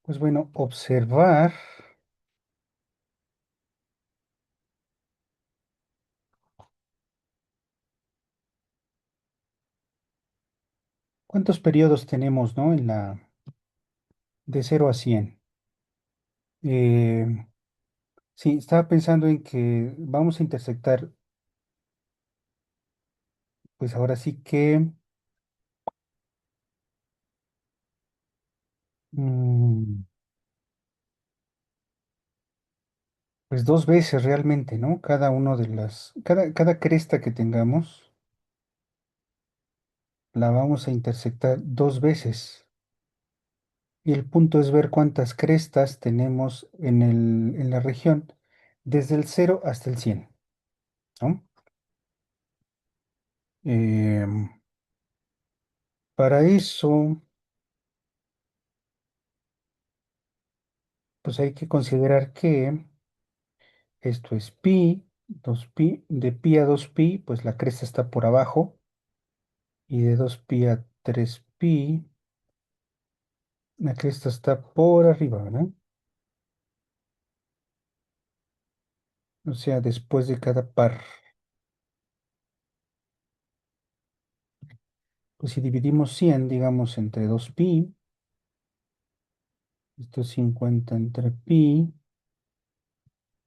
pues bueno, observar cuántos periodos tenemos, ¿no? De 0 a 100. Eh, sí, estaba pensando en que vamos a intersectar, pues ahora sí que, mm, pues 2 veces realmente, ¿no? Cada cresta que tengamos, la vamos a intersectar 2 veces. Y el punto es ver cuántas crestas tenemos en la región, desde el 0 hasta el 100, ¿no? Em, para eso, pues hay que considerar que esto es pi, 2pi, de pi a 2pi, pues la cresta está por abajo, y de 2pi a 3pi, la cresta está por arriba, ¿verdad? O sea, después de cada par. Pues si dividimos 100, digamos, entre 2pi, esto es 50 entre pi,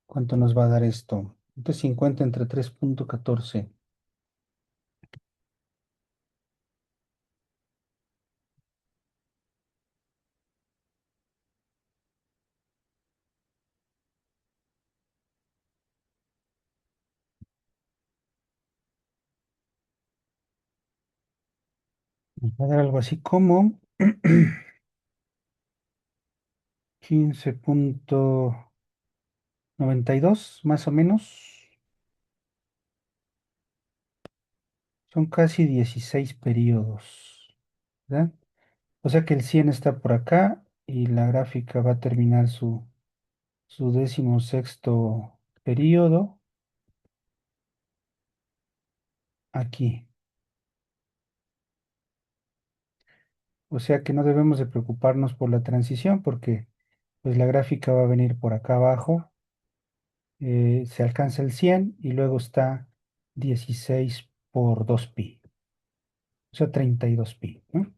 ¿cuánto nos va a dar esto? Esto es 50 entre 3,14. Nos va a dar algo así como 15,92, más o menos. Son casi 16 periodos, ¿verdad? O sea que el 100 está por acá y la gráfica va a terminar su 16º periodo aquí. O sea que no debemos de preocuparnos por la transición porque pues la gráfica va a venir por acá abajo, se alcanza el 100 y luego está 16 por 2pi, o sea 32pi, ¿no?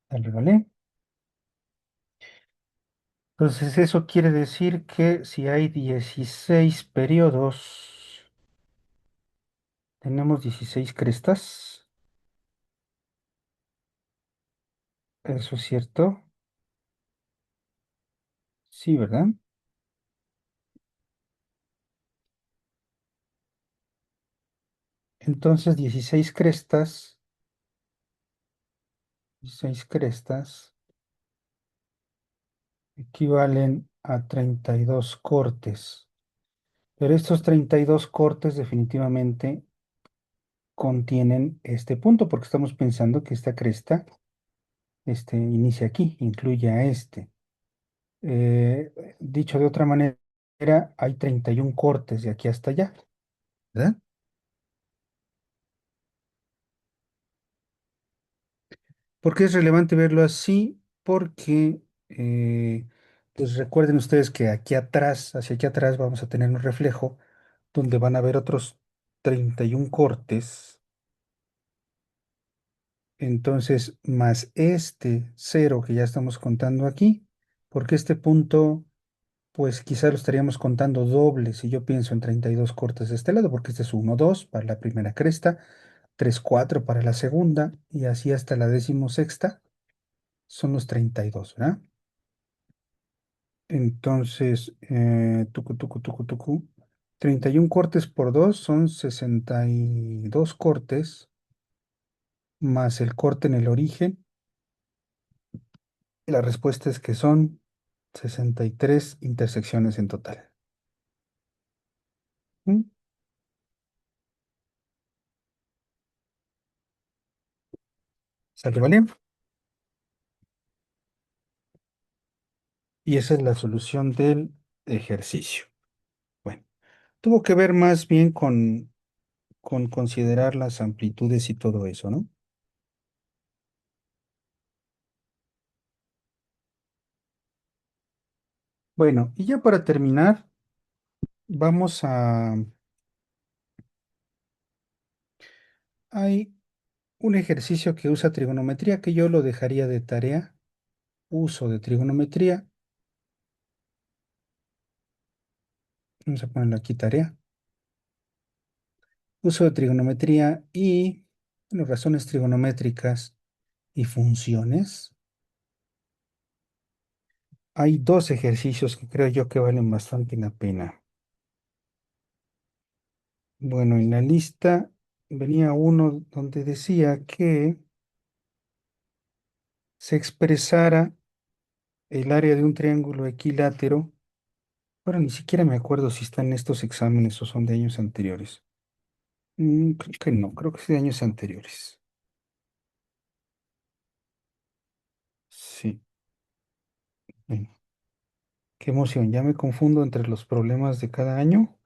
Dale, ¿vale? Entonces eso quiere decir que si hay 16 periodos, tenemos 16 crestas, ¿eso es cierto? Sí, ¿verdad? Entonces 16 crestas equivalen a 32 cortes. Pero estos 32 cortes definitivamente contienen este punto, porque estamos pensando que esta cresta inicia aquí, incluye a este. Dicho de otra manera, hay 31 cortes de aquí hasta allá, ¿verdad? ¿Por qué es relevante verlo así? Porque, pues recuerden ustedes que aquí atrás, hacia aquí atrás, vamos a tener un reflejo donde van a haber otros 31 cortes. Entonces, más este cero que ya estamos contando aquí, porque este punto pues quizá lo estaríamos contando doble si yo pienso en 32 cortes de este lado, porque este es uno 2 para la primera cresta, 3 4 para la segunda, y así hasta la decimosexta son los 32, ¿verdad? Entonces, tucu, tucu, tucu, tucu, 31 cortes por 2 son 62 cortes, más el corte en el origen, y la respuesta es que son 63 intersecciones en total. ¿Mm? ¿Sale, vale? Y esa es la solución del ejercicio. Bueno, tuvo que ver más bien con considerar las amplitudes y todo eso, ¿no? Bueno, y ya para terminar, vamos a... Hay un ejercicio que usa trigonometría que yo lo dejaría de tarea. Uso de trigonometría. Vamos a ponerlo aquí tarea. Uso de trigonometría y, bueno, razones trigonométricas y funciones. Hay dos ejercicios que creo yo que valen bastante la pena. Bueno, en la lista venía uno donde decía que se expresara el área de un triángulo equilátero. Bueno, ni siquiera me acuerdo si están en estos exámenes o son de años anteriores. Creo que no, creo que es de años anteriores. Sí, bueno, qué emoción, ya me confundo entre los problemas de cada año.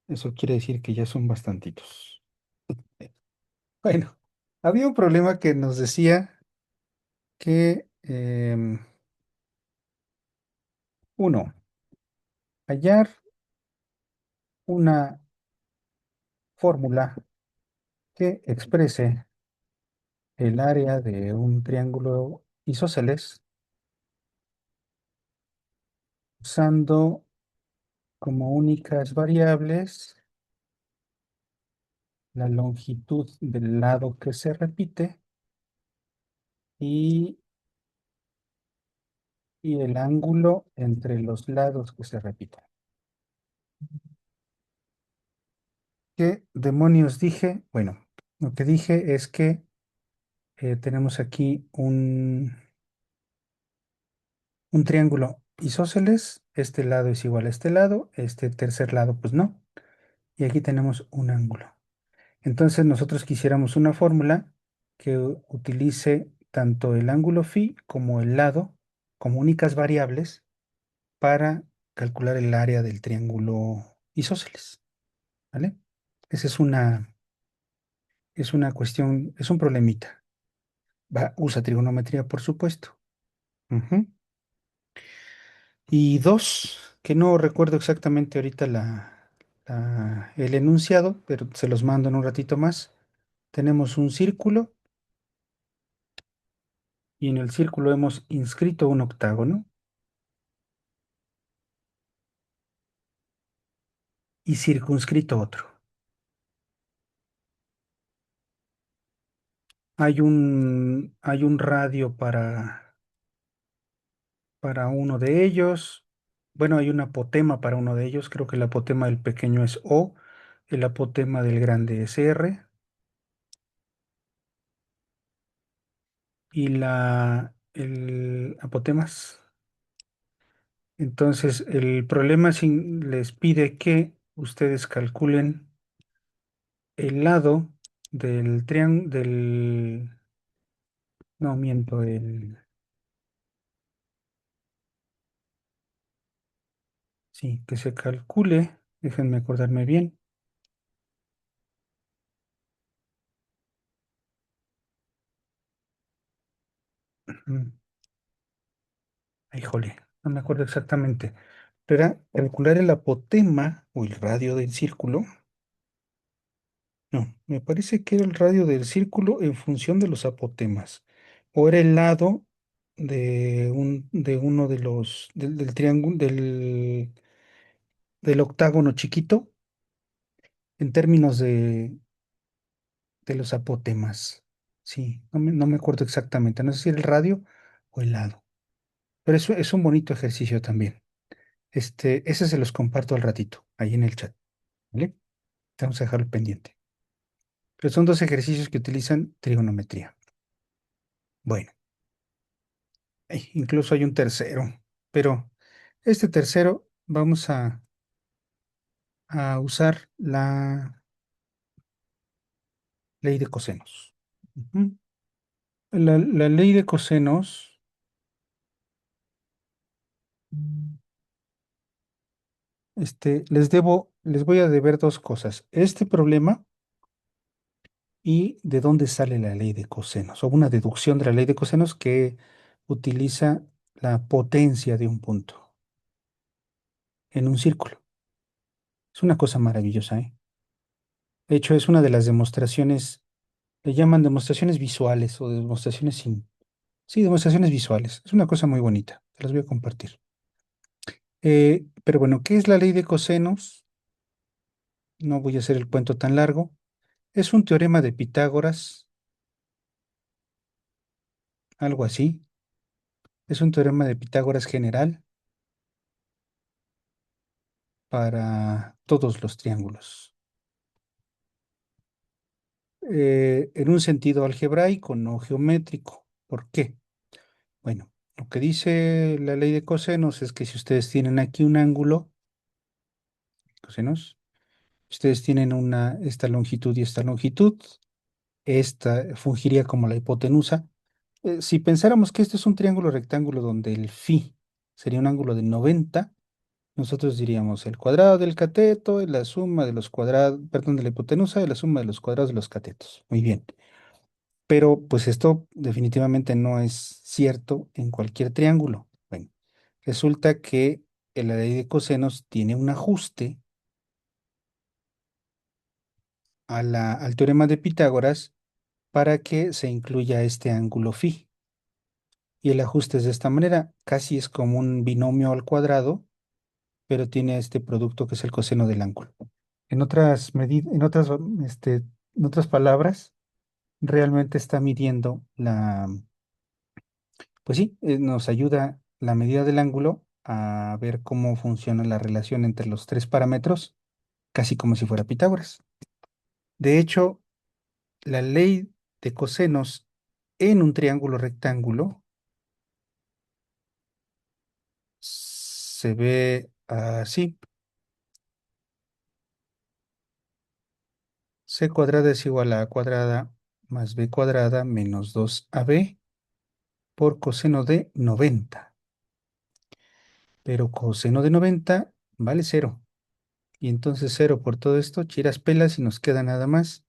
Eso quiere decir que ya son bastantitos. Bueno, había un problema que nos decía que, uno, hallar una fórmula que exprese el área de un triángulo isósceles usando como únicas variables la longitud del lado que se repite y, y el ángulo entre los lados que se repiten. ¿Qué demonios dije? Bueno, lo que dije es que tenemos aquí un triángulo isósceles. Este lado es igual a este lado, este tercer lado pues no. Y aquí tenemos un ángulo. Entonces nosotros quisiéramos una fórmula que utilice tanto el ángulo phi como el lado como únicas variables para calcular el área del triángulo isósceles, ¿vale? Esa es una cuestión, es un problemita. Usa trigonometría, por supuesto. Ujú. Y dos, que no recuerdo exactamente ahorita el enunciado, pero se los mando en un ratito más. Tenemos un círculo y en el círculo hemos inscrito un octágono y circunscrito otro. Hay un radio para uno de ellos. Bueno, hay un apotema para uno de ellos. Creo que el apotema del pequeño es O, el apotema del grande es R y el apotemas. Entonces, el problema les pide que ustedes calculen el lado del triángulo, no miento, sí, que se calcule, déjenme acordarme bien. Mm, Híjole, no me acuerdo exactamente. Pero era calcular el apotema o el radio del círculo. No, me parece que era el radio del círculo en función de los apotemas. O era el lado. de uno de los, del triángulo, del octágono chiquito, en términos de los apotemas. Sí, no me acuerdo exactamente, no sé si era el radio o el lado, pero eso es un bonito ejercicio también. Ese se los comparto al ratito, ahí en el chat, ¿vale? Vamos a dejarlo pendiente. Pero son dos ejercicios que utilizan trigonometría. Bueno, incluso hay un tercero, pero este tercero vamos a usar la ley de cosenos. Ujú. La ley de cosenos, les voy a deber dos cosas. Este problema y de dónde sale la ley de cosenos, o una deducción de la ley de cosenos que utiliza la potencia de un punto en un círculo. Es una cosa maravillosa, ¿eh? De hecho, es una de las demostraciones, le llaman demostraciones visuales o demostraciones sin... Sí, demostraciones visuales. Es una cosa muy bonita. Te las voy a compartir. Pero bueno, ¿qué es la ley de cosenos? No voy a hacer el cuento tan largo. Es un teorema de Pitágoras, algo así. Es un teorema de Pitágoras general para todos los triángulos. En un sentido algebraico, no geométrico. ¿Por qué? Bueno, lo que dice la ley de cosenos es que si ustedes tienen aquí un ángulo, cosenos, ustedes tienen esta longitud y esta longitud, esta fungiría como la hipotenusa. Si pensáramos que este es un triángulo rectángulo donde el phi sería un ángulo de 90, nosotros diríamos el cuadrado del cateto es la suma de los cuadrados, perdón, de la hipotenusa es la suma de los cuadrados de los catetos. Muy bien. Pero pues esto definitivamente no es cierto en cualquier triángulo. Bueno, resulta que la ley de cosenos tiene un ajuste al teorema de Pitágoras para que se incluya este ángulo phi. Y el ajuste es de esta manera, casi es como un binomio al cuadrado, pero tiene este producto que es el coseno del ángulo. En otras palabras, realmente está midiendo pues sí, nos ayuda la medida del ángulo a ver cómo funciona la relación entre los tres parámetros, casi como si fuera Pitágoras. De hecho, la ley de cosenos en un triángulo rectángulo se ve así. C cuadrada es igual a A cuadrada más B cuadrada menos 2AB por coseno de 90. Pero coseno de 90 vale cero. Y entonces cero por todo esto, chiras pelas y nos queda nada más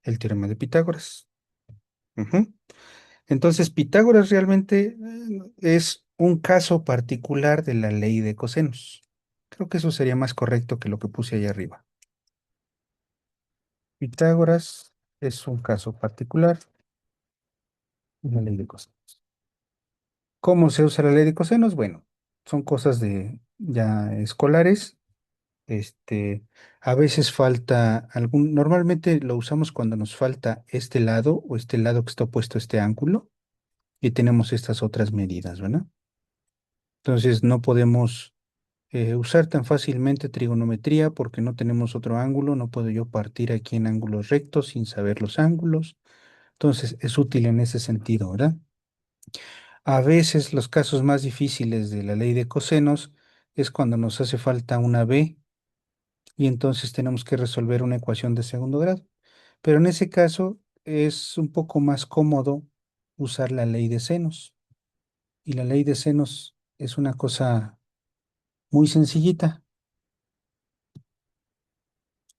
el teorema de Pitágoras. Ujú. Entonces, Pitágoras realmente es un caso particular de la ley de cosenos. Creo que eso sería más correcto que lo que puse ahí arriba. Pitágoras es un caso particular de la ley de cosenos. ¿Cómo se usa la ley de cosenos? Bueno, son cosas de ya escolares. Este, a veces falta normalmente lo usamos cuando nos falta este lado o este lado que está opuesto a este ángulo y tenemos estas otras medidas, ¿verdad? Entonces no podemos usar tan fácilmente trigonometría porque no tenemos otro ángulo, no puedo yo partir aquí en ángulos rectos sin saber los ángulos. Entonces es útil en ese sentido, ¿verdad? A veces los casos más difíciles de la ley de cosenos es cuando nos hace falta una b y entonces tenemos que resolver una ecuación de segundo grado. Pero en ese caso es un poco más cómodo usar la ley de senos. Y la ley de senos es una cosa muy sencillita.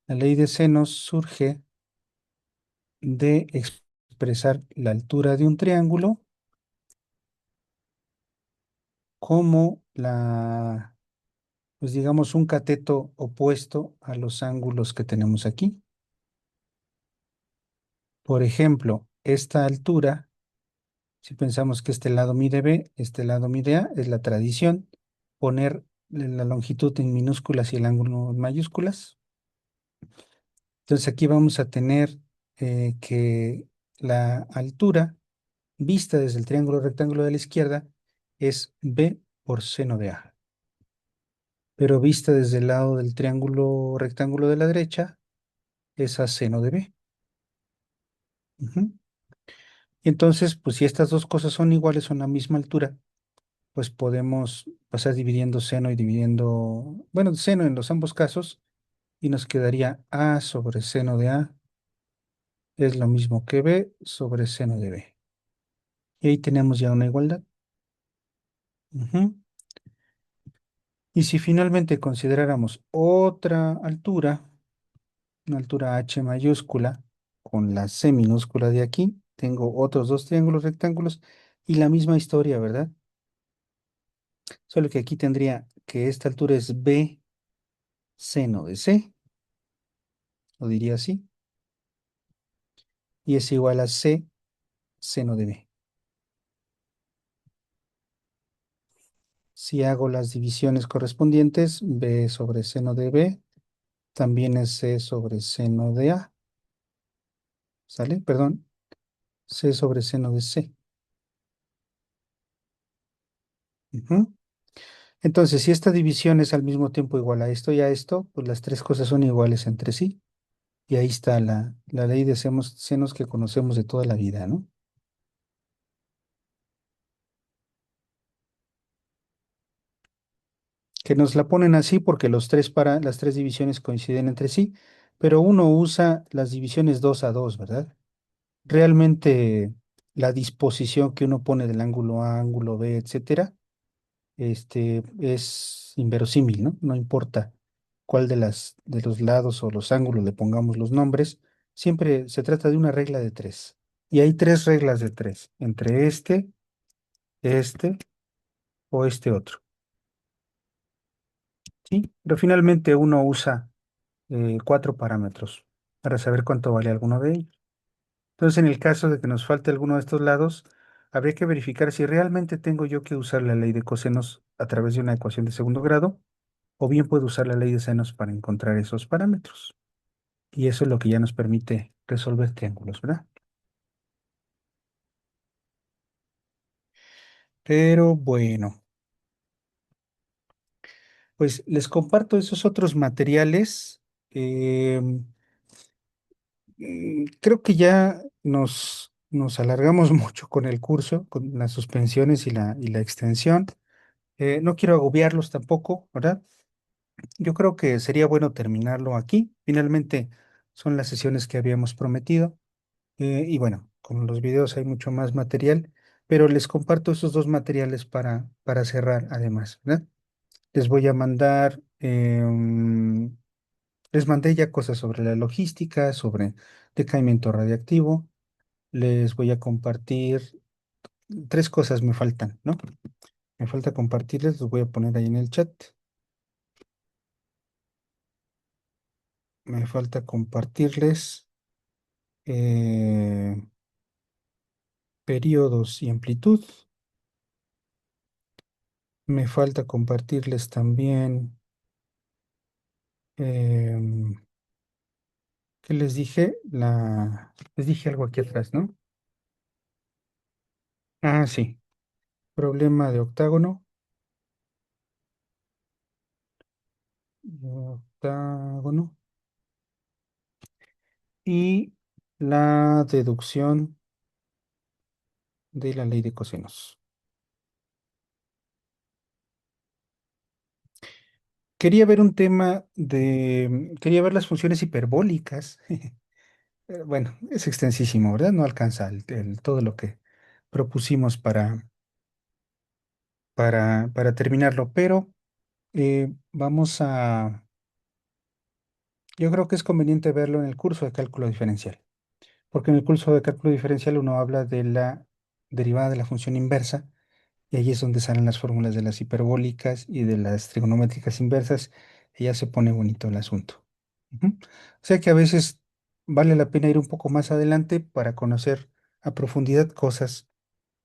La ley de senos surge de expresar la altura de un triángulo como pues digamos, un cateto opuesto a los ángulos que tenemos aquí. Por ejemplo, esta altura Si pensamos que este lado mide B, este lado mide A, es la tradición poner la longitud en minúsculas y el ángulo en mayúsculas. Entonces aquí vamos a tener que la altura vista desde el triángulo rectángulo de la izquierda es B por seno de A, pero vista desde el lado del triángulo rectángulo de la derecha es A seno de B. Ujú. Y entonces, pues si estas dos cosas son iguales, son la misma altura, pues podemos pasar dividiendo seno y dividiendo, bueno, seno en los ambos casos, y nos quedaría A sobre seno de A es lo mismo que B sobre seno de B. Y ahí tenemos ya una igualdad. Ujú. Y si finalmente consideráramos otra altura, una altura H mayúscula, con la C minúscula de aquí, tengo otros dos triángulos rectángulos y la misma historia, ¿verdad? Solo que aquí tendría que esta altura es B seno de C, lo diría así, y es igual a C seno de B. Si hago las divisiones correspondientes, B sobre seno de B también es C sobre seno de A, ¿sale? Perdón, C sobre seno de C. Ujú. Entonces, si esta división es al mismo tiempo igual a esto y a esto, pues las tres cosas son iguales entre sí. Y ahí está la ley de senos que conocemos de toda la vida, ¿no? Que nos la ponen así porque las tres divisiones coinciden entre sí, pero uno usa las divisiones 2 a 2, ¿verdad? Realmente la disposición que uno pone del ángulo A, ángulo B, etcétera, es inverosímil, ¿no? No importa cuál de los lados o los ángulos le pongamos los nombres, siempre se trata de una regla de tres. Y hay tres reglas de tres, entre este o este otro, ¿sí? Pero finalmente uno usa cuatro parámetros para saber cuánto vale alguno de ellos. Entonces, en el caso de que nos falte alguno de estos lados, habría que verificar si realmente tengo yo que usar la ley de cosenos a través de una ecuación de segundo grado, o bien puedo usar la ley de senos para encontrar esos parámetros. Y eso es lo que ya nos permite resolver triángulos, ¿verdad? Pero bueno, pues les comparto esos otros materiales. em, Creo que ya nos alargamos mucho con el curso, con las suspensiones y la extensión. No quiero agobiarlos tampoco, ¿verdad? Yo creo que sería bueno terminarlo aquí. Finalmente son las sesiones que habíamos prometido. Y bueno, con los videos hay mucho más material, pero les comparto esos dos materiales para cerrar además, ¿verdad? Les voy a mandar, les mandé ya cosas sobre la logística, sobre decaimiento radiactivo. Les voy a compartir tres cosas me faltan, ¿no? Me falta compartirles, los voy a poner ahí en el chat. Me falta compartirles eh, periodos y amplitud. Me falta compartirles también, em, ¿qué les dije? Les dije algo aquí atrás, ¿no? Ah, sí. Problema de octágono. Octágono. Y la deducción de la ley de cosenos. Quería ver un tema quería ver las funciones hiperbólicas. Bueno, es extensísimo, ¿verdad? No alcanza todo lo que propusimos para terminarlo, pero yo creo que es conveniente verlo en el curso de cálculo diferencial, porque en el curso de cálculo diferencial uno habla de la derivada de la función inversa, y ahí es donde salen las fórmulas de las hiperbólicas y de las trigonométricas inversas, y ya se pone bonito el asunto. Ujú. O sea que a veces vale la pena ir un poco más adelante para conocer a profundidad cosas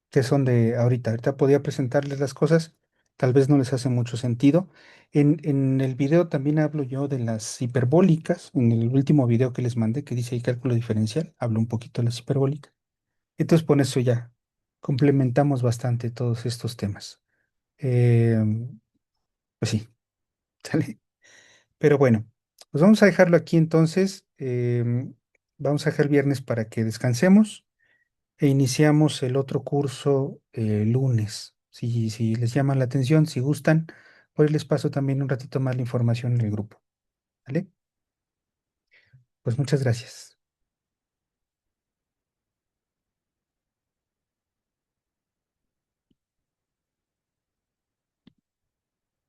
que son de ahorita. Ahorita podía presentarles las cosas, tal vez no les hace mucho sentido. En el video también hablo yo de las hiperbólicas, en el último video que les mandé, que dice ahí cálculo diferencial, hablo un poquito de las hiperbólicas. Entonces, con eso ya complementamos bastante todos estos temas. Eh, pues sí, ¿sale? Pero bueno, pues vamos a dejarlo aquí entonces. Vamos a dejar viernes para que descansemos e iniciamos el otro curso lunes. Si les llama la atención, si gustan, pues les paso también un ratito más la información en el grupo. ¿Vale? Pues muchas gracias.